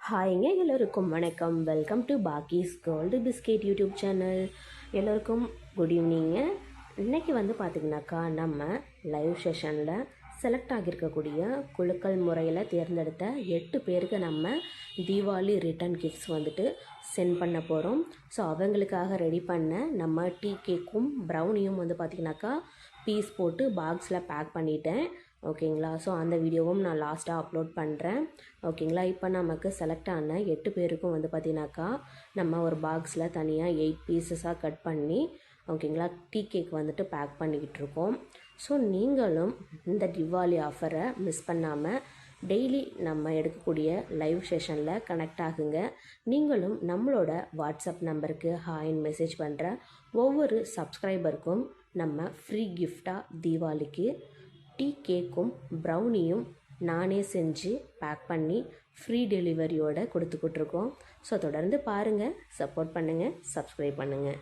ஹாய்ங்க எல்லோருக்கும் வணக்கம். Welcome to பாக்கீஸ் கோல்டு பிஸ்கெட் யூடியூப் சேனல். எல்லோருக்கும் குட் ஈவினிங்க. இன்றைக்கி பார்த்திங்கனாக்கா நம்ம லைவ் செஷனில் செலக்ட் ஆகியிருக்கக்கூடிய குழுக்கள் முறையில் தேர்ந்தெடுத்த 8 பேருக்கு நம்ம தீபாவளி ரிட்டன் கிஃப்ட்ஸ் சென்ட் பண்ண போகிறோம். ஸோ அவங்களுக்காக ரெடி பண்ண நம்ம டீ கேக்கும் ப்ரௌனியும் பார்த்திங்கனாக்கா பீஸ் போட்டு பாக்ஸில் பேக் பண்ணிட்டேன். ஓகேங்களா. ஸோ அந்த வீடியோவும் நான் லாஸ்ட்டாக அப்லோட் பண்ணுறேன். ஓகேங்களா. இப்போ நமக்கு செலக்ட் ஆன 8 பேருக்கும் பார்த்திங்கனாக்கா நம்ம ஒரு பாக்ஸில் தனியாக 8 பீசஸாக கட் பண்ணி ஓகேங்களா டீ கேக் பேக் பண்ணிக்கிட்டு இருக்கோம். ஸோ நீங்களும் இந்த தீபாவளி ஆஃபரை மிஸ் பண்ணாமல் டெய்லி நம்ம எடுக்கக்கூடிய லைவ் செஷனில் கனெக்ட் ஆகுங்க. நீங்களும் நம்மளோட வாட்ஸ்அப் நம்பருக்கு ஹாய்ன்னு மெசேஜ் பண்ணுற ஒவ்வொரு சப்ஸ்கிரைபருக்கும் நம்ம ஃப்ரீ கிஃப்டாக தீபாவளிக்கு டீ கேக்கும் ப்ரௌனியும் நானே செஞ்சு பேக் பண்ணி ஃப்ரீ டெலிவரியோடு கொடுத்துக்கிட்ருக்கோம். ஸோ தொடர்ந்து பாருங்கள், சப்போர்ட் பண்ணுங்கள், சப்ஸ்கிரைப் பண்ணுங்கள்.